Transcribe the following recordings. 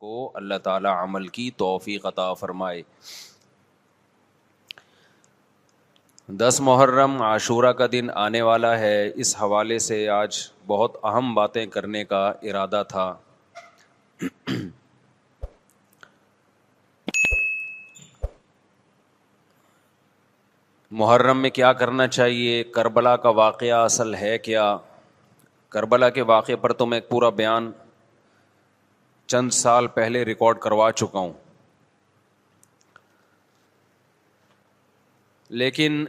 کو اللہ تعالی عمل کی توفیق عطا فرمائے۔ 10 محرم عاشورہ کا دن آنے والا ہے، اس حوالے سے آج بہت اہم باتیں کرنے کا ارادہ تھا۔ محرم میں کیا کرنا چاہیے، کربلا کا واقعہ اصل ہے کیا؟ کربلا کے واقعے پر تو میں ایک پورا بیان چند سال پہلے ریکارڈ کروا چکا ہوں، لیکن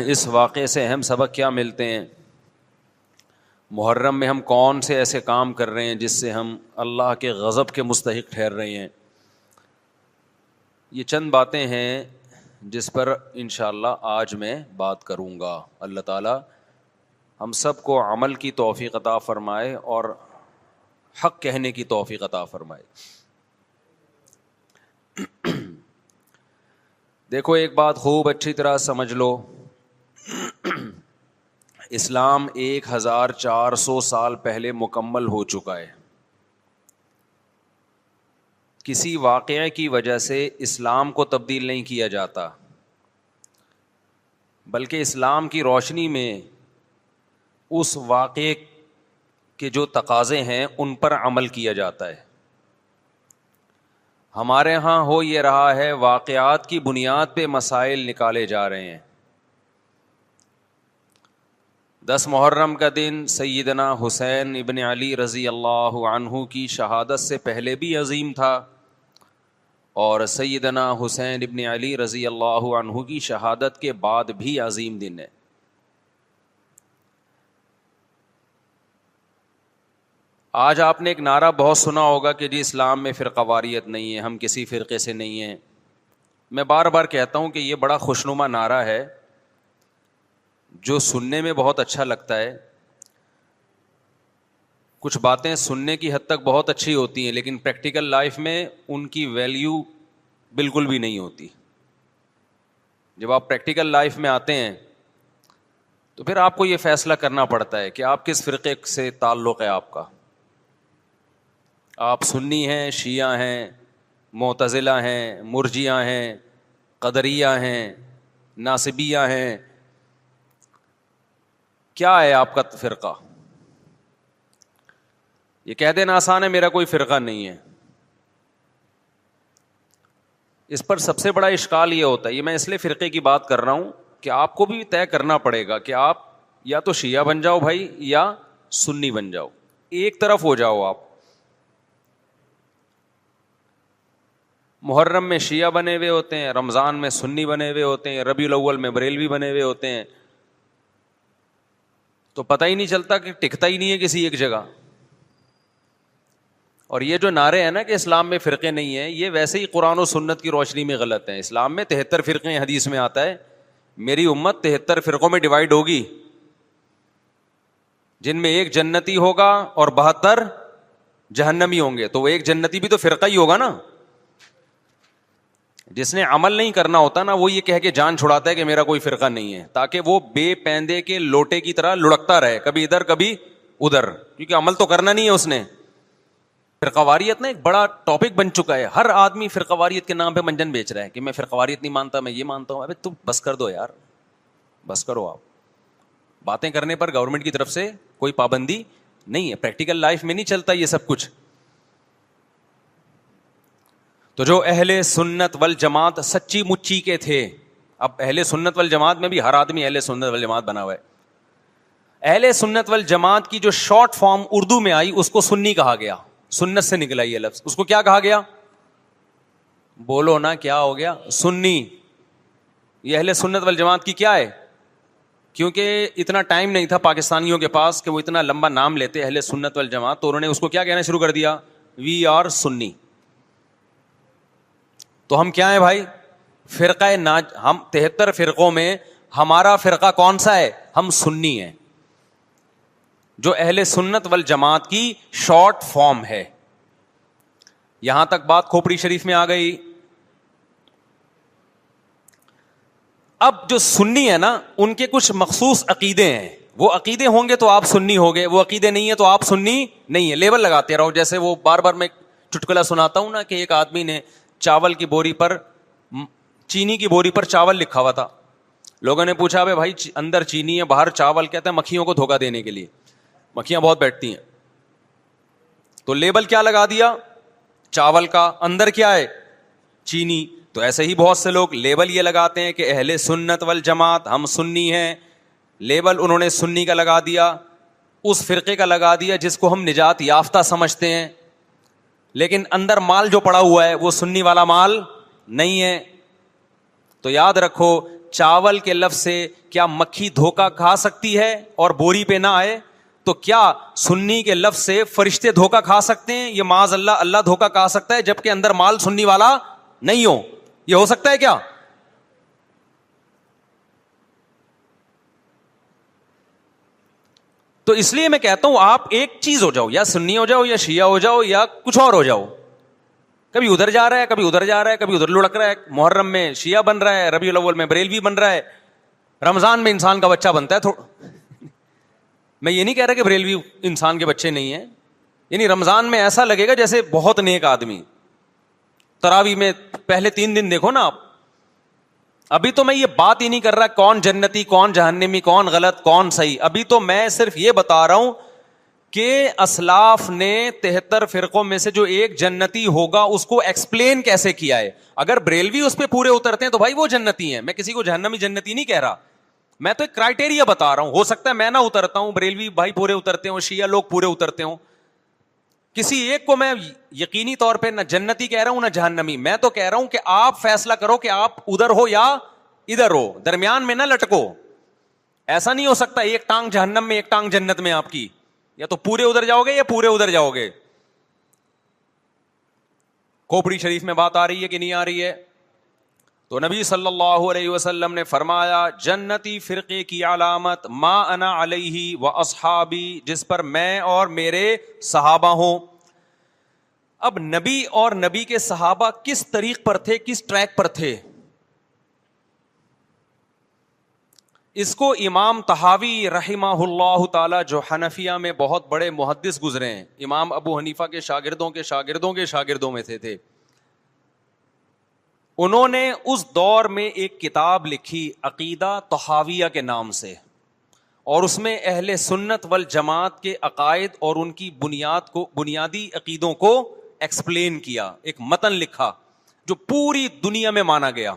اس واقعے سے اہم سبق کیا ملتے ہیں؟ محرم میں ہم کون سے ایسے کام کر رہے ہیں جس سے ہم اللہ کے غضب کے مستحق ٹھہر رہے ہیں؟ یہ چند باتیں ہیں جس پر انشاءاللہ آج میں بات کروں گا۔ اللہ تعالی ہم سب کو عمل کی توفیق عطا فرمائے اور حق کہنے کی توفیق عطا فرمائے۔ دیکھو ایک بات خوب اچھی طرح سمجھ لو، اسلام 1400 سال پہلے مکمل ہو چکا ہے۔ کسی واقعے کی وجہ سے اسلام کو تبدیل نہیں کیا جاتا، بلکہ اسلام کی روشنی میں اس واقعے کے جو تقاضے ہیں ان پر عمل کیا جاتا ہے۔ ہمارے ہاں ہو یہ رہا ہے، واقعات کی بنیاد پہ مسائل نکالے جا رہے ہیں۔ 10 محرم کا دن سیدنا حسین ابن علی رضی اللہ عنہ کی شہادت سے پہلے بھی عظیم تھا، اور سیدنا حسین ابن علی رضی اللہ عنہ کی شہادت کے بعد بھی عظیم دن ہے۔ آج آپ نے ایک نعرہ بہت سنا ہوگا کہ جی اسلام میں فرقہ واریت نہیں ہے، ہم کسی فرقے سے نہیں ہیں۔ میں بار بار کہتا ہوں کہ یہ بڑا خوشنما نعرہ ہے جو سننے میں بہت اچھا لگتا ہے، کچھ باتیں سننے کی حد تک بہت اچھی ہوتی ہیں لیکن پریکٹیکل لائف میں ان کی ویلیو بالکل بھی نہیں ہوتی۔ جب آپ پریکٹیکل لائف میں آتے ہیں تو پھر آپ کو یہ فیصلہ کرنا پڑتا ہے کہ آپ کس فرقے سے تعلق ہے آپ کا۔ آپ سنی ہیں، شیعہ ہیں، معتزلہ ہیں، مرجیہ ہیں، قدریہ ہیں، ناصبیہ ہیں، کیا ہے آپ کا فرقہ؟ یہ کہہ دینا آسان ہے، میرا کوئی فرقہ نہیں ہے۔ اس پر سب سے بڑا اشکال یہ ہوتا ہے، یہ میں اس لیے فرقے کی بات کر رہا ہوں کہ آپ کو بھی طے کرنا پڑے گا کہ آپ یا تو شیعہ بن جاؤ بھائی یا سنی بن جاؤ، ایک طرف ہو جاؤ آپ۔ محرم میں شیعہ بنے ہوئے ہوتے ہیں، رمضان میں سنی بنے ہوئے ہوتے ہیں، ربیع الاول میں بریلوی بنے ہوئے ہوتے ہیں، تو پتہ ہی نہیں چلتا کہ ٹکتا ہی نہیں ہے کسی ایک جگہ۔ اور یہ جو نعرے ہیں نا کہ اسلام میں فرقے نہیں ہیں، یہ ویسے ہی قرآن و سنت کی روشنی میں غلط ہیں۔ اسلام میں 73 فرقے ہیں، حدیث میں آتا ہے میری امت 73 فرقوں میں ڈیوائیڈ ہوگی، جن میں ایک جنتی ہوگا اور 72 جہنمی ہوں گے۔ تو وہ ایک جنتی بھی تو فرقہ ہی ہوگا نا۔ جس نے عمل نہیں کرنا ہوتا نا، وہ یہ کہہ کے جان چھڑاتا ہے کہ میرا کوئی فرقہ نہیں ہے، تاکہ وہ بے پیندے کے لوٹے کی طرح لڑکتا رہے، کبھی ادھر کبھی ادھر، کیونکہ عمل تو کرنا نہیں ہے اس نے۔ فرقہ واریت نا ایک بڑا ٹاپک بن چکا ہے، ہر آدمی فرقہ واریت کے نام پہ منجن بیچ رہا ہے کہ میں فرقہ واریت نہیں مانتا، میں یہ مانتا ہوں۔ ابے تم بس کر دو یار، بس کرو۔ آپ باتیں کرنے پر گورنمنٹ کی طرف سے کوئی پابندی نہیں ہے، پریکٹیکل لائف میں نہیں چلتا یہ سب کچھ۔ تو جو اہل سنت والجماعت سچی مچی کے تھے، اب اہل سنت والجماعت میں بھی ہر آدمی اہل سنت والجماعت بنا ہوا ہے۔ اہل سنت والجماعت کی جو شارٹ فارم اردو میں آئی اس کو سنی کہا گیا، سنت سے نکلا یہ لفظ، اس کو کیا کہا گیا؟ بولو نا کیا ہو گیا؟ سنی۔ یہ اہل سنت والجماعت کی کیا ہے؟ کیونکہ اتنا ٹائم نہیں تھا پاکستانیوں کے پاس کہ وہ اتنا لمبا نام لیتے اہل سنت والجماعت، تو انہوں نے اس کو کیا کہنا شروع کر دیا؟ وی آر سنی۔ تو ہم کیا ہیں بھائی؟ فرقہ ہم 73 فرقوں میں ہمارا فرقہ کون سا ہے؟ ہم سنی ہیں، جو اہل سنت والجماعت کی شارٹ فارم ہے۔ یہاں تک بات کھوپڑی شریف میں آ گئی۔ اب جو سنی ہے نا، ان کے کچھ مخصوص عقیدے ہیں، وہ عقیدے ہوں گے تو آپ سنی ہوگے، وہ عقیدے نہیں ہے تو آپ سنی نہیں ہے۔ لیبل لگاتے رہو، جیسے وہ بار بار میں چٹکلا سناتا ہوں نا کہ ایک آدمی نے چاول کی بوری پر, چینی کی بوری پر چاول لکھا ہوا تھا. لوگوں نے پوچھا بھائی اندر چینی ہے باہر چاول, کہتا ہے مکھیوں کو دھوکہ دینے کے لیے, مکھیاں بہت بیٹھتی ہیں. تو لیبل کیا لگا دیا چاول کا, اندر کیا ہے چینی. تو ایسے ہی بہت سے لوگ لیبل یہ لگاتے ہیں کہ اہل سنت والجماعت, ہم سنی ہیں. لیبل انہوں نے سنی کا لگا دیا, اس فرقے کا لگا دیا جس کو ہم نجات یافتہ سمجھتے ہیں, لیکن اندر مال جو پڑا ہوا ہے وہ سنی والا مال نہیں ہے. تو یاد رکھو چاول کے لفظ سے کیا مکھی دھوکہ کھا سکتی ہے اور بوری پہ نہ آئے؟ تو کیا سنی کے لفظ سے فرشتے دھوکہ کھا سکتے ہیں؟ یہ معاذ اللہ اللہ دھوکہ کھا سکتا ہے جبکہ اندر مال سنی والا نہیں ہو. یہ ہو سکتا ہے کیا؟ تو اس لیے میں کہتا ہوں آپ ایک چیز ہو جاؤ, یا سنی ہو جاؤ یا شیعہ ہو جاؤ یا کچھ اور ہو جاؤ. کبھی ادھر جا رہا ہے کبھی ادھر جا رہا ہے, کبھی ادھر لڑک رہا ہے. محرم میں شیعہ بن رہا ہے, ربیع الاول میں بریلوی بن رہا ہے, رمضان میں انسان کا بچہ بنتا ہے. میں یہ نہیں کہہ رہا کہ بریلوی انسان کے بچے نہیں ہیں, یعنی رمضان میں ایسا لگے گا جیسے بہت نیک آدمی. تراویح میں پہلے 3 دن دیکھو نا آپ. ابھی تو میں یہ بات ہی نہیں کر رہا کون جنتی کون جہنمی کون غلط کون صحیح, ابھی تو میں صرف یہ بتا رہا ہوں کہ اسلاف نے 73 فرقوں میں سے جو ایک جنتی ہوگا اس کو ایکسپلین کیسے کیا ہے. اگر بریلوی اس پہ پورے اترتے ہیں تو بھائی وہ جنتی ہیں, میں کسی کو جہنمی جنتی نہیں کہہ رہا, میں تو ایک کرائٹیریا بتا رہا ہوں. ہو سکتا ہے میں نہ اترتا ہوں, بریلوی بھائی پورے اترتے ہوں, شیعہ لوگ پورے اترتے ہوں. کسی ایک کو میں یقینی طور پہ نہ جنتی کہہ رہا ہوں نہ جہنمی. میں تو کہہ رہا ہوں کہ آپ فیصلہ کرو کہ آپ ادھر ہو یا ادھر ہو, درمیان میں نہ لٹکو. ایسا نہیں ہو سکتا ایک ٹانگ جہنم میں ایک ٹانگ جنت میں آپ کی, یا تو پورے ادھر جاؤ گے یا پورے ادھر جاؤ گے. کھوپڑی شریف میں بات آ رہی ہے کہ نہیں آ رہی ہے؟ تو نبی صلی اللہ علیہ وسلم نے فرمایا جنتی فرقے کی علامت ما انا علیہ و اصحابی, جس پر میں اور میرے صحابہ ہوں. اب نبی اور نبی کے صحابہ کس طریق پر تھے, کس ٹریک پر تھے؟ اس کو امام طحاوی رحمہ اللہ تعالی جو حنفیہ میں بہت بڑے محدث گزرے ہیں, امام ابو حنیفہ کے شاگردوں کے شاگردوں کے شاگردوں میں تھے. انہوں نے اس دور میں ایک کتاب لکھی عقیدہ طحاویہ کے نام سے, اور اس میں اہل سنت والجماعت کے عقائد اور ان کی بنیادی عقیدوں کو ایکسپلین کیا. ایک متن لکھا جو پوری دنیا میں مانا گیا,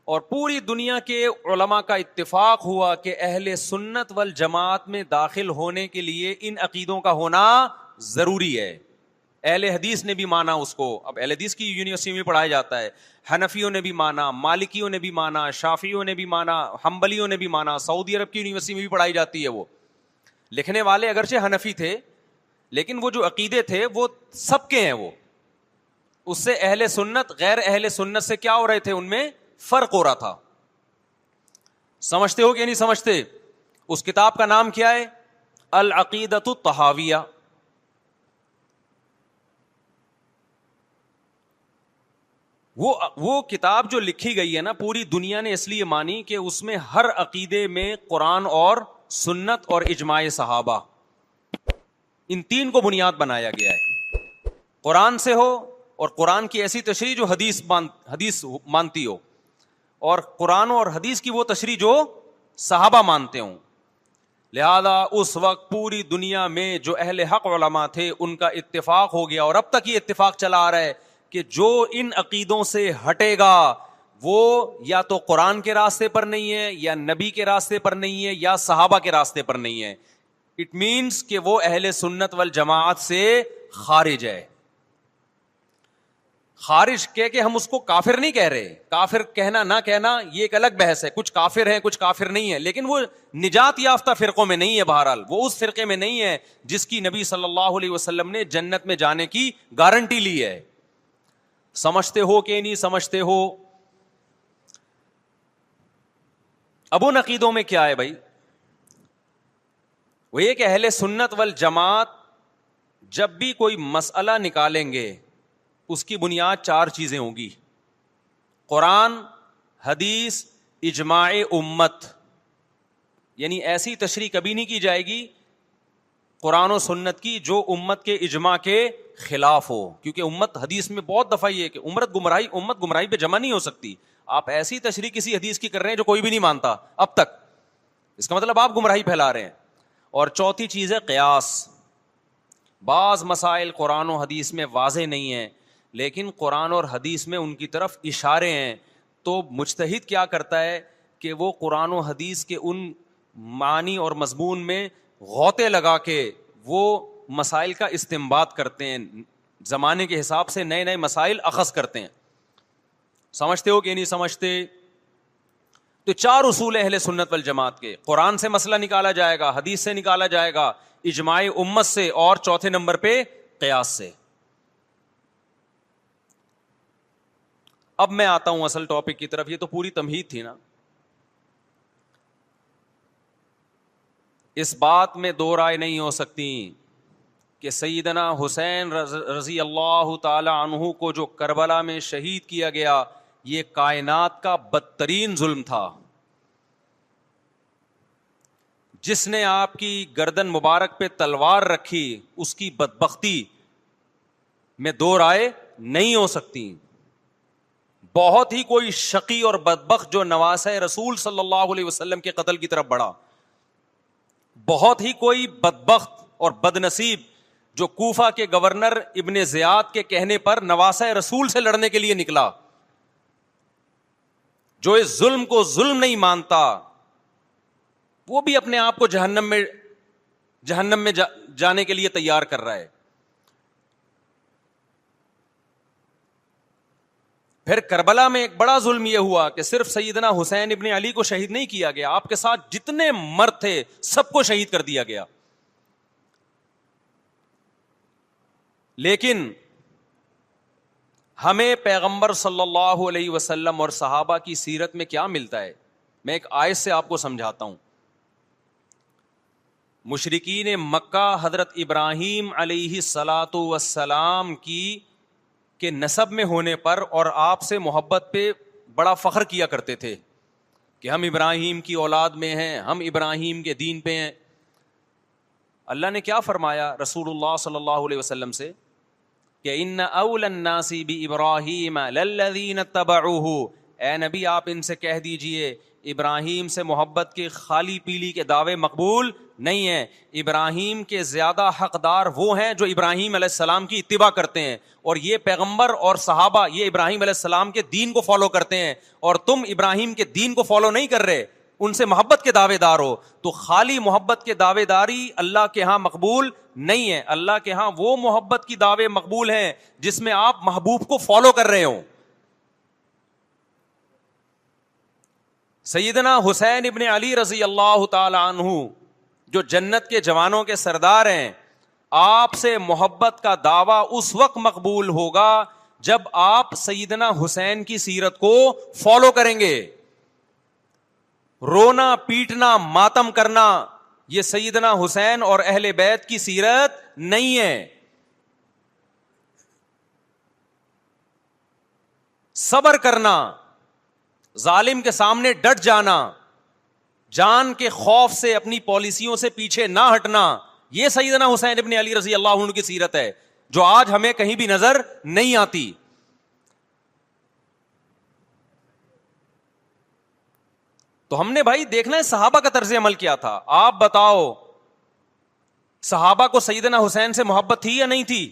اور پوری دنیا کے علماء کا اتفاق ہوا کہ اہل سنت والجماعت میں داخل ہونے کے لیے ان عقیدوں کا ہونا ضروری ہے. اہل حدیث نے بھی مانا اس کو, اب اہل حدیث کی یونیورسٹی میں پڑھایا جاتا ہے. حنفیوں نے بھی مانا, مالکیوں نے بھی مانا, شافعیوں نے بھی مانا, حنبلیوں نے بھی مانا. سعودی عرب کی یونیورسٹی میں بھی پڑھائی جاتی ہے. وہ لکھنے والے اگرچہ حنفی تھے لیکن وہ جو عقیدے تھے وہ سب کے ہیں. وہ اس سے اہل سنت غیر اہل سنت سے کیا ہو رہے تھے, ان میں فرق ہو رہا تھا. سمجھتے ہو کہ نہیں سمجھتے؟ اس کتاب کا نام کیا ہے؟ العقیدۃ الطحاویہ. وہ کتاب جو لکھی گئی ہے نا, پوری دنیا نے اس لیے مانی کہ اس میں ہر عقیدے میں قرآن اور سنت اور اجماع صحابہ, ان 3 کو بنیاد بنایا گیا ہے. قرآن سے ہو, اور قرآن کی ایسی تشریح جو حدیث مانتی ہو, اور قرآن اور حدیث کی وہ تشریح جو صحابہ مانتے ہوں. لہذا اس وقت پوری دنیا میں جو اہل حق علماء تھے ان کا اتفاق ہو گیا, اور اب تک یہ اتفاق چلا آ رہا ہے کہ جو ان عقیدوں سے ہٹے گا وہ یا تو قرآن کے راستے پر نہیں ہے, یا نبی کے راستے پر نہیں ہے, یا صحابہ کے راستے پر نہیں ہے. اٹ مینس کہ وہ اہل سنت والجماعت سے خارج ہے. خارج کہہ کے ہم اس کو کافر نہیں کہہ رہے, کافر کہنا نہ کہنا یہ ایک الگ بحث ہے. کچھ کافر ہیں کچھ کافر نہیں ہے, لیکن وہ نجات یافتہ فرقوں میں نہیں ہے. بہرحال وہ اس فرقے میں نہیں ہے جس کی نبی صلی اللہ علیہ وسلم نے جنت میں جانے کی گارنٹی لی ہے. سمجھتے ہو کہ نہیں سمجھتے ہو؟ اب ان عقیدوں میں کیا ہے بھائی؟ وہ یہ کہ اہل سنت والجماعت جب بھی کوئی مسئلہ نکالیں گے اس کی بنیاد 4 چیزیں ہوں گی: قرآن, حدیث, اجماع امت. یعنی ایسی تشریح کبھی نہیں کی جائے گی قرآن و سنت کی جو امت کے اجماع کے خلاف ہو, کیونکہ امت حدیث میں بہت دفعہ یہ ہے کہ امت گمراہی پہ جمع نہیں ہو سکتی. آپ ایسی تشریح کسی حدیث کی کر رہے ہیں جو کوئی بھی نہیں مانتا اب تک, اس کا مطلب آپ گمراہی پھیلا رہے ہیں. اور چوتھی چیز ہے قیاس. بعض مسائل قرآن و حدیث میں واضح نہیں ہیں لیکن قرآن اور حدیث میں ان کی طرف اشارے ہیں, تو مجتہد کیا کرتا ہے کہ وہ قرآن و حدیث کے ان معنی اور مضمون میں غوطے لگا کے وہ مسائل کا استنباط کرتے ہیں, زمانے کے حساب سے نئے نئے مسائل اخذ کرتے ہیں. سمجھتے ہو کہ نہیں سمجھتے؟ تو چار اصول اہل سنت والجماعت کے, قرآن سے مسئلہ نکالا جائے گا, حدیث سے نکالا جائے گا, اجماع امت سے, اور چوتھے نمبر پہ قیاس سے. اب میں آتا ہوں اصل ٹاپک کی طرف. یہ تو پوری تمہید تھی نا. اس بات میں دو رائے نہیں ہو سکتی کہ سیدنا حسین رضی اللہ تعالی عنہ کو جو کربلا میں شہید کیا گیا یہ کائنات کا بدترین ظلم تھا. جس نے آپ کی گردن مبارک پہ تلوار رکھی اس کی بدبختی میں دو رائے نہیں ہو سکتی. بہت ہی کوئی شقی اور بدبخت جو نواسہ رسول صلی اللہ علیہ وسلم کے قتل کی طرف بڑھا, بہت ہی کوئی بدبخت اور بدنصیب جو کوفہ کے گورنر ابن زیاد کے کہنے پر نواسہ رسول سے لڑنے کے لیے نکلا, جو اس ظلم کو ظلم نہیں مانتا, وہ بھی اپنے آپ کو جہنم میں جانے کے لیے تیار کر رہا ہے. پھر کربلا میں ایک بڑا ظلم یہ ہوا کہ صرف سیدنا حسین ابن علی کو شہید نہیں کیا گیا, آپ کے ساتھ جتنے مرد تھے سب کو شہید کر دیا گیا. لیکن ہمیں پیغمبر صلی اللہ علیہ وسلم اور صحابہ کی سیرت میں کیا ملتا ہے؟ میں ایک آیت سے آپ کو سمجھاتا ہوں. مشرکین مکہ حضرت ابراہیم علیہ الصلاۃ والسلام کے نسب میں ہونے پر اور آپ سے محبت پہ بڑا فخر کیا کرتے تھے کہ ہم ابراہیم کی اولاد میں ہیں, ہم ابراہیم کے دین پہ ہیں. اللہ نے کیا فرمایا رسول اللہ صلی اللہ علیہ وسلم سے کہ ان اول الناس بابراہیم للذین اتبعوہ, اے نبی آپ ان سے کہہ دیجئے ابراہیم سے محبت کے خالی پیلی کے دعوے مقبول نہیں ہیں. ابراہیم کے زیادہ حقدار وہ ہیں جو ابراہیم علیہ السلام کی اتباع کرتے ہیں, اور یہ پیغمبر اور صحابہ یہ ابراہیم علیہ السلام کے دین کو فالو کرتے ہیں, اور تم ابراہیم کے دین کو فالو نہیں کر رہے, ان سے محبت کے دعوے دار ہو. تو خالی محبت کے دعوے داری اللہ کے ہاں مقبول نہیں ہے. اللہ کے ہاں وہ محبت کی دعوے مقبول ہیں جس میں آپ محبوب کو فالو کر رہے ہوں. سیدنا حسین ابن علی رضی اللہ تعالی عنہ جو جنت کے جوانوں کے سردار ہیں, آپ سے محبت کا دعویٰ اس وقت مقبول ہوگا جب آپ سیدنا حسین کی سیرت کو فالو کریں گے. رونا پیٹنا ماتم کرنا یہ سیدنا حسین اور اہل بیت کی سیرت نہیں ہے. صبر کرنا, ظالم کے سامنے ڈٹ جانا, جان کے خوف سے اپنی پالیسیوں سے پیچھے نہ ہٹنا, یہ سیدنا حسین ابن علی رضی اللہ عنہ کی سیرت ہے جو آج ہمیں کہیں بھی نظر نہیں آتی. تو ہم نے بھائی دیکھنا ہے صحابہ کا طرز عمل کیا تھا. آپ بتاؤ صحابہ کو سیدنا حسین سے محبت تھی یا نہیں تھی؟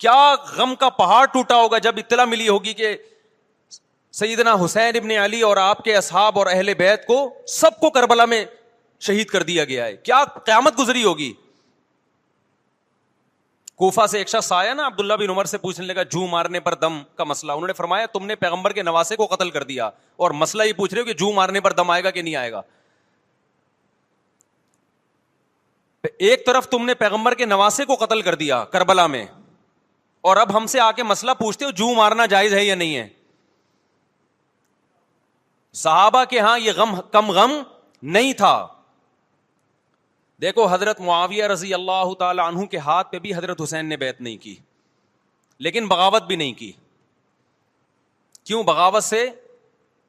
کیا غم کا پہاڑ ٹوٹا ہوگا جب اطلاع ملی ہوگی کہ سیدنا حسین ابن علی اور آپ کے اصحاب اور اہل بیت کو سب کو کربلا میں شہید کر دیا گیا ہے. کیا قیامت گزری ہوگی. کوفہ سے ایک شخص آیا نا عبداللہ بن عمر سے پوچھنے لگا جو مارنے پر دم کا مسئلہ. انہوں نے فرمایا تم نے پیغمبر کے نواسے کو قتل کر دیا اور مسئلہ یہ پوچھ رہے ہو کہ جو مارنے پر دم آئے گا کہ نہیں آئے گا. ایک طرف تم نے پیغمبر کے نواسے کو قتل کر دیا کربلا میں, اور اب ہم سے آ کے مسئلہ پوچھتے ہو جو مارنا جائز ہے یا نہیں ہے. صحابہ کے ہاں یہ غم کم غم نہیں تھا. دیکھو حضرت معاویہ رضی اللہ تعالی عنہ کے ہاتھ پہ بھی حضرت حسین نے بیعت نہیں کی, لیکن بغاوت بھی نہیں کی. کیوں؟ بغاوت سے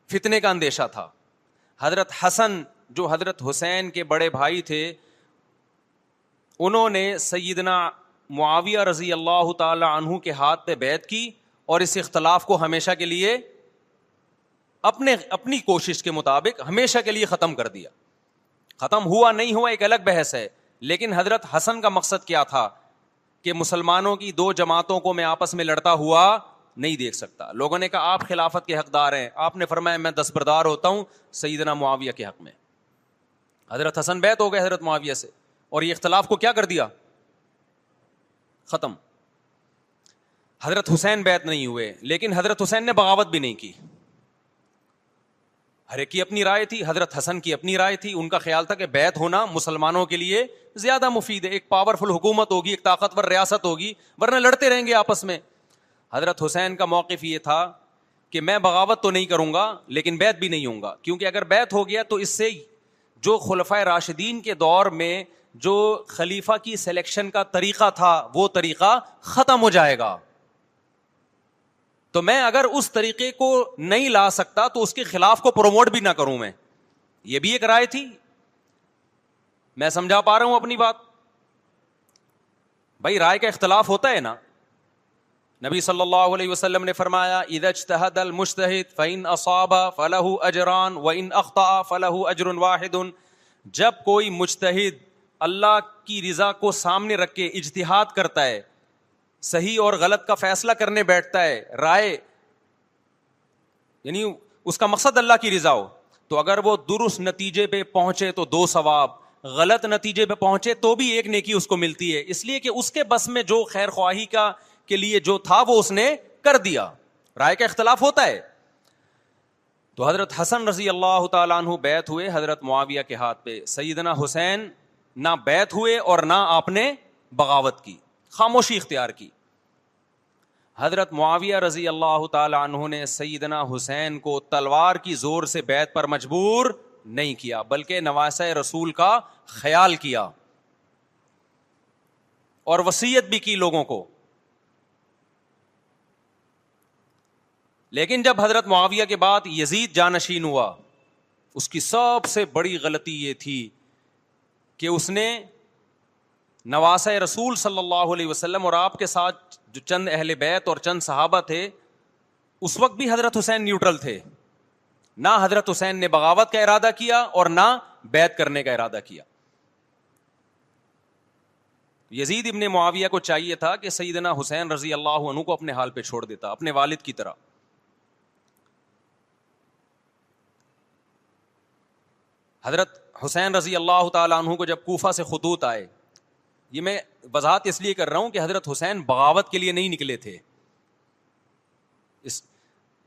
فتنے کا اندیشہ تھا. حضرت حسن جو حضرت حسین کے بڑے بھائی تھے, انہوں نے سیدنا معاویہ رضی اللہ تعالی عنہ کے ہاتھ پہ بیعت کی اور اس اختلاف کو ہمیشہ کے لیے اپنی کوشش کے مطابق ہمیشہ کے لیے ختم کر دیا. ختم ہوا نہیں ہوا ایک الگ بحث ہے, لیکن حضرت حسن کا مقصد کیا تھا کہ مسلمانوں کی دو جماعتوں کو میں آپس میں لڑتا ہوا نہیں دیکھ سکتا. لوگوں نے کہا آپ خلافت کے حقدار ہیں, آپ نے فرمایا میں دستبردار ہوتا ہوں سیدنا معاویہ کے حق میں. حضرت حسن بیعت ہو گئے حضرت معاویہ سے, اور یہ اختلاف کو کیا کر دیا, ختم. حضرت حسین بیعت نہیں ہوئے, لیکن حضرت حسین نے بغاوت بھی نہیں کی. ہر ایک کی اپنی رائے تھی, حضرت حسن کی اپنی رائے تھی. ان کا خیال تھا کہ بیعت ہونا مسلمانوں کے لیے زیادہ مفید ہے, ایک پاورفل حکومت ہوگی, ایک طاقتور ریاست ہوگی, ورنہ لڑتے رہیں گے آپس میں. حضرت حسین کا موقف یہ تھا کہ میں بغاوت تو نہیں کروں گا لیکن بیعت بھی نہیں ہوں گا, کیونکہ اگر بیعت ہو گیا تو اس سے جو خلفائے راشدین کے دور میں جو خلیفہ کی سلیکشن کا طریقہ تھا وہ طریقہ ختم ہو جائے گا. تو میں اگر اس طریقے کو نہیں لا سکتا تو اس کے خلاف کو پروموٹ بھی نہ کروں میں. یہ بھی ایک رائے تھی. میں سمجھا پا رہا ہوں اپنی بات؟ بھائی رائے کا اختلاف ہوتا ہے نا. نبی صلی اللہ علیہ وسلم نے فرمایا اذا اجتہد المجتہد فإن اصاب فلہ اجران وإن اخطأ فلہ اجر واحد. جب کوئی مجتہد اللہ کی رضا کو سامنے رکھ کے اجتہاد کرتا ہے, صحیح اور غلط کا فیصلہ کرنے بیٹھتا ہے, رائے یعنی اس کا مقصد اللہ کی رضا ہو, تو اگر وہ درست نتیجے پہ پہنچے تو 2 ثواب, غلط نتیجے پہ پہنچے تو بھی 1 نیکی اس کو ملتی ہے, اس لیے کہ اس کے بس میں جو خیر خواہی کا کے لیے جو تھا وہ اس نے کر دیا. رائے کا اختلاف ہوتا ہے. تو حضرت حسن رضی اللہ تعالیٰ عنہ بیعت ہوئے حضرت معاویہ کے ہاتھ پہ. سیدنا حسین نہ بیعت ہوئے اور نہ آپ نے بغاوت کی, خاموشی اختیار کی. حضرت معاویہ رضی اللہ تعالیٰ عنہ نے سیدنا حسین کو تلوار کی زور سے بیعت پر مجبور نہیں کیا, بلکہ نواسہ رسول کا خیال کیا اور وصیت بھی کی لوگوں کو. لیکن جب حضرت معاویہ کے بعد یزید جانشین ہوا, اس کی سب سے بڑی غلطی یہ تھی کہ اس نے نواسہ رسول صلی اللہ علیہ وسلم اور آپ کے ساتھ جو چند اہل بیت اور چند صحابہ تھے, اس وقت بھی حضرت حسین نیوٹرل تھے. نہ حضرت حسین نے بغاوت کا ارادہ کیا اور نہ بیعت کرنے کا ارادہ کیا. یزید ابن معاویہ کو چاہیے تھا کہ سیدنا حسین رضی اللہ عنہ کو اپنے حال پہ چھوڑ دیتا, اپنے والد کی طرح. حضرت حسین رضی اللہ تعالیٰ عنہ کو جب کوفہ سے خطوط آئے, یہ میں وضاحت اس لیے کر رہا ہوں کہ حضرت حسین بغاوت کے لیے نہیں نکلے تھے, اس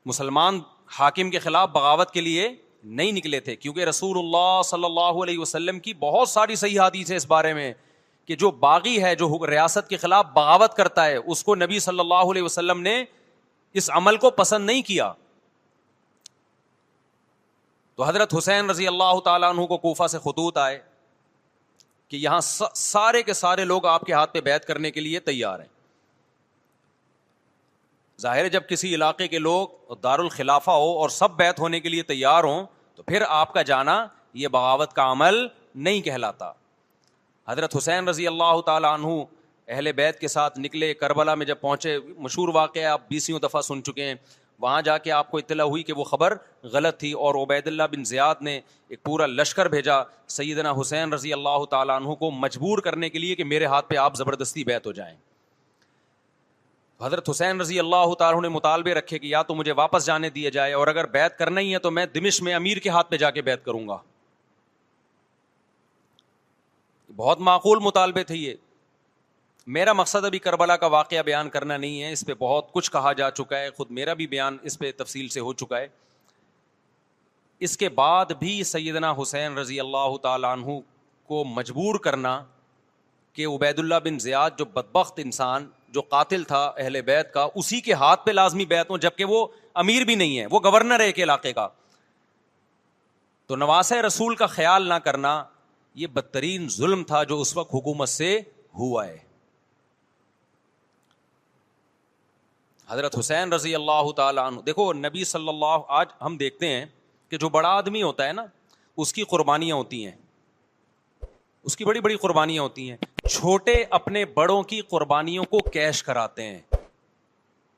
مسلمان حاکم کے خلاف بغاوت کے لیے نہیں نکلے تھے, کیونکہ رسول اللہ صلی اللہ علیہ وسلم کی بہت ساری صحیح حدیث ہے اس بارے میں کہ جو باغی ہے, جو ریاست کے خلاف بغاوت کرتا ہے, اس کو نبی صلی اللہ علیہ وسلم نے اس عمل کو پسند نہیں کیا. تو حضرت حسین رضی اللہ تعالیٰ عنہ کو کوفہ سے خطوط آئے کہ یہاں سارے کے سارے لوگ آپ کے ہاتھ پہ بیعت کرنے کے لیے تیار ہیں. ظاہر ہے جب کسی علاقے کے لوگ دارالخلافہ ہو اور سب بیعت ہونے کے لیے تیار ہوں تو پھر آپ کا جانا یہ بغاوت کا عمل نہیں کہلاتا. حضرت حسین رضی اللہ تعالیٰ عنہ اہل بیت کے ساتھ نکلے. کربلا میں جب پہنچے, مشہور واقعہ آپ 20 دفعہ سن چکے ہیں, وہاں جا کے آپ کو اطلاع ہوئی کہ وہ خبر غلط تھی اور عبید اللہ بن زیاد نے ایک پورا لشکر بھیجا سیدنا حسین رضی اللہ تعالیٰ عنہ کو مجبور کرنے کے لیے کہ میرے ہاتھ پہ آپ زبردستی بیعت ہو جائیں. حضرت حسین رضی اللہ تعالیٰ عنہ نے مطالبے رکھے کہ یا تو مجھے واپس جانے دیا جائے, اور اگر بیعت کرنا ہی ہے تو میں دمشق میں امیر کے ہاتھ پہ جا کے بیعت کروں گا. بہت معقول مطالبے تھے یہ. میرا مقصد ابھی کربلا کا واقعہ بیان کرنا نہیں ہے, اس پہ بہت کچھ کہا جا چکا ہے, خود میرا بھی بیان اس پہ تفصیل سے ہو چکا ہے. اس کے بعد بھی سیدنا حسین رضی اللہ تعالیٰ عنہ کو مجبور کرنا کہ عبید اللہ بن زیاد جو بدبخت انسان جو قاتل تھا اہل بیت کا, اسی کے ہاتھ پہ لازمی بیعت ہوں, جبکہ وہ امیر بھی نہیں ہے, وہ گورنر ہے ایک علاقے کا. تو نواسہ رسول کا خیال نہ کرنا یہ بدترین ظلم تھا جو اس وقت حکومت سے ہوا ہے. حضرت حسین رضی اللہ تعالیٰ عنہ, دیکھو نبی صلی اللہ, آج ہم دیکھتے ہیں کہ جو بڑا آدمی ہوتا ہے نا اس کی قربانیاں ہوتی ہیں, اس کی بڑی بڑی قربانیاں ہوتی ہیں. چھوٹے اپنے بڑوں کی قربانیوں کو کیش کراتے ہیں.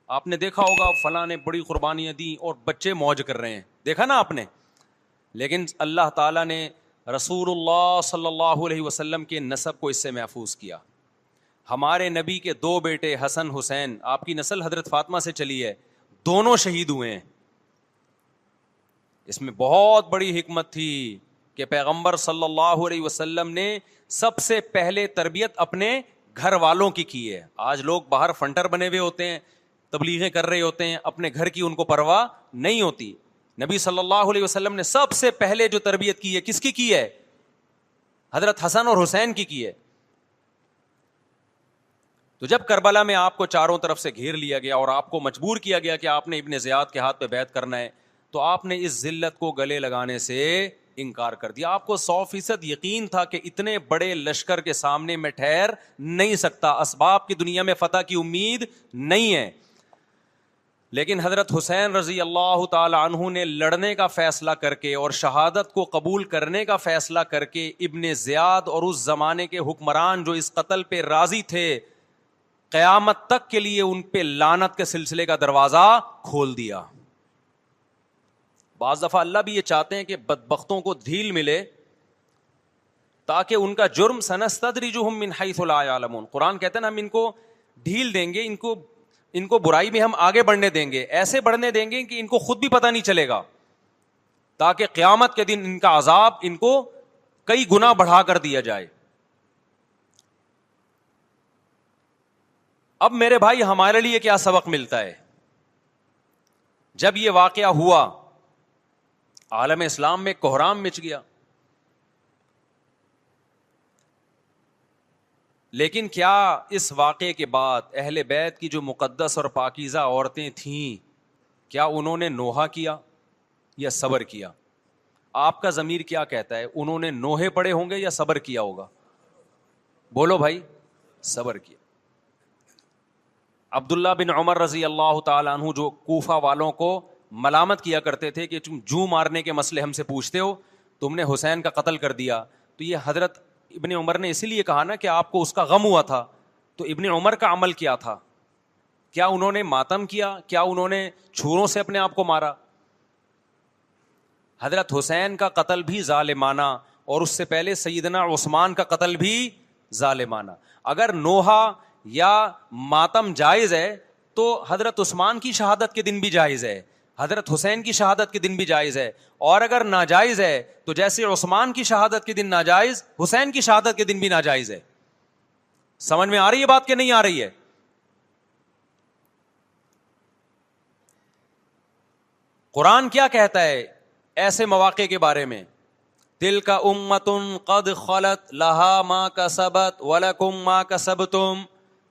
آپ نے دیکھا ہوگا فلاں نے بڑی قربانیاں دی اور بچے موج کر رہے ہیں, دیکھا نا آپ نے. لیکن اللہ تعالیٰ نے رسول اللہ صلی اللہ علیہ وسلم کے نسب کو اس سے محفوظ کیا. ہمارے نبی کے 2 بیٹے حسن حسین, آپ کی نسل حضرت فاطمہ سے چلی ہے, دونوں شہید ہوئے ہیں. اس میں بہت بڑی حکمت تھی کہ پیغمبر صلی اللہ علیہ وسلم نے سب سے پہلے تربیت اپنے گھر والوں کی ہے. آج لوگ باہر فنٹر بنے ہوئے ہوتے ہیں, تبلیغیں کر رہے ہوتے ہیں, اپنے گھر کی ان کو پرواہ نہیں ہوتی. نبی صلی اللہ علیہ وسلم نے سب سے پہلے جو تربیت کی ہے, کس کی ہے؟ حضرت حسن اور حسین کی ہے. تو جب کربلا میں آپ کو چاروں طرف سے گھیر لیا گیا اور آپ کو مجبور کیا گیا کہ آپ نے ابن زیاد کے ہاتھ پہ بیعت کرنا ہے, تو آپ نے اس ذلت کو گلے لگانے سے انکار کر دیا. آپ کو 100% یقین تھا کہ اتنے بڑے لشکر کے سامنے میں ٹھہر نہیں سکتا, اسباب کی دنیا میں فتح کی امید نہیں ہے. لیکن حضرت حسین رضی اللہ تعالی عنہ نے لڑنے کا فیصلہ کر کے اور شہادت کو قبول کرنے کا فیصلہ کر کے ابن زیاد اور اس زمانے کے حکمران جو اس قتل پہ راضی تھے, قیامت تک کے لیے ان پہ لعنت کے سلسلے کا دروازہ کھول دیا. بعض دفعہ اللہ بھی یہ چاہتے ہیں کہ بدبختوں کو ڈھیل ملے تاکہ ان کا جرم سنستدرجہم من حیث لا یعلمون. قرآن کہتے ہیں نا ہم ان کو ڈھیل دیں گے, ان کو برائی میں ہم آگے بڑھنے دیں گے, ایسے بڑھنے دیں گے کہ ان کو خود بھی پتہ نہیں چلے گا, تاکہ قیامت کے دن ان کا عذاب ان کو کئی گنا بڑھا کر دیا جائے. اب میرے بھائی ہمارے لیے کیا سبق ملتا ہے؟ جب یہ واقعہ ہوا عالم اسلام میں کوہرام مچ گیا, لیکن کیا اس واقعے کے بعد اہل بیت کی جو مقدس اور پاکیزہ عورتیں تھیں, کیا انہوں نے نوحہ کیا یا صبر کیا؟ آپ کا ضمیر کیا کہتا ہے, انہوں نے نوحے پڑے ہوں گے یا صبر کیا ہوگا؟ بولو بھائی, صبر کیا. عبداللہ بن عمر رضی اللہ تعالیٰ عنہ جو کوفہ والوں کو ملامت کیا کرتے تھے کہ تم جو مارنے کے مسئلے ہم سے پوچھتے ہو, تم نے حسین کا قتل کر دیا. تو یہ حضرت ابن عمر نے اسی لیے کہا نا کہ آپ کو اس کا غم ہوا تھا. تو ابن عمر کا عمل کیا تھا؟ کیا انہوں نے ماتم کیا؟ کیا انہوں نے چھروں سے اپنے آپ کو مارا؟ حضرت حسین کا قتل بھی ظالمانہ, اور اس سے پہلے سیدنا عثمان کا قتل بھی ظالمانہ. اگر نوحہ یا ماتم جائز ہے تو حضرت عثمان کی شہادت کے دن بھی جائز ہے, حضرت حسین کی شہادت کے دن بھی جائز ہے. اور اگر ناجائز ہے تو جیسے عثمان کی شہادت کے دن ناجائز, حسین کی شہادت کے دن بھی ناجائز ہے. سمجھ میں آ رہی ہے بات کہ نہیں آ رہی ہے؟ قرآن کیا کہتا ہے ایسے مواقع کے بارے میں؟ تلک امۃ قد خلت لہا ما کسبت ولکم ما کسبتم.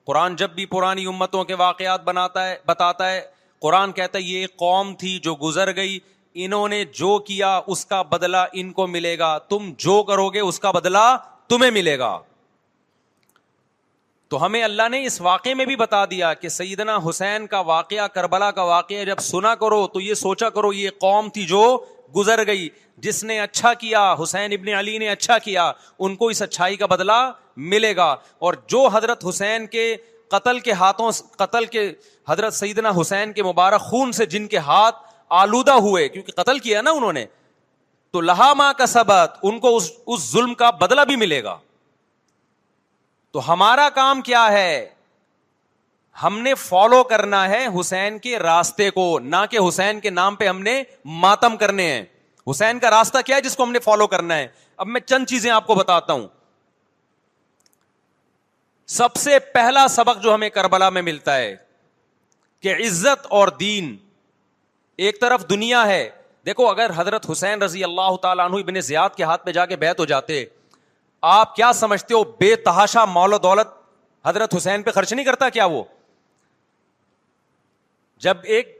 قرآن جب بھی پرانی امتوں کے واقعات بتاتا ہے, قرآن کہتا ہے یہ ایک قوم تھی جو گزر گئی, انہوں نے جو کیا اس کا بدلہ ان کو ملے گا, تم جو کرو گے اس کا بدلہ تمہیں ملے گا. تو ہمیں اللہ نے اس واقعے میں بھی بتا دیا کہ سیدنا حسین کا واقعہ, کربلا کا واقعہ جب سنا کرو تو یہ سوچا کرو یہ قوم تھی جو گزر گئی, جس نے اچھا کیا, حسین ابن علی نے اچھا کیا, ان کو اس اچھائی کا بدلہ ملے گا. اور جو حضرت حسین کے قتل کے حضرت سیدنا حسین کے مبارک خون سے جن کے ہاتھ آلودہ ہوئے, کیونکہ قتل کیا نا انہوں نے, تو لہا ما کسبت, ان کو اس ظلم کا بدلہ بھی ملے گا. تو ہمارا کام کیا ہے؟ ہم نے فالو کرنا ہے حسین کے راستے کو, نہ کہ حسین کے نام پہ ہم نے ماتم کرنے ہیں. حسین کا راستہ کیا ہے جس کو ہم نے فالو کرنا ہے؟ اب میں چند چیزیں آپ کو بتاتا ہوں. سب سے پہلا سبق جو ہمیں کربلا میں ملتا ہے کہ عزت اور دین, ایک طرف دنیا ہے. دیکھو اگر حضرت حسین رضی اللہ تعالیٰ عنہ ابن زیاد کے ہاتھ پہ جا کے بیعت ہو جاتے, آپ کیا سمجھتے ہو بے تحاشا مال و دولت حضرت حسین پہ خرچ نہیں کرتا کیا؟ وہ جب ایک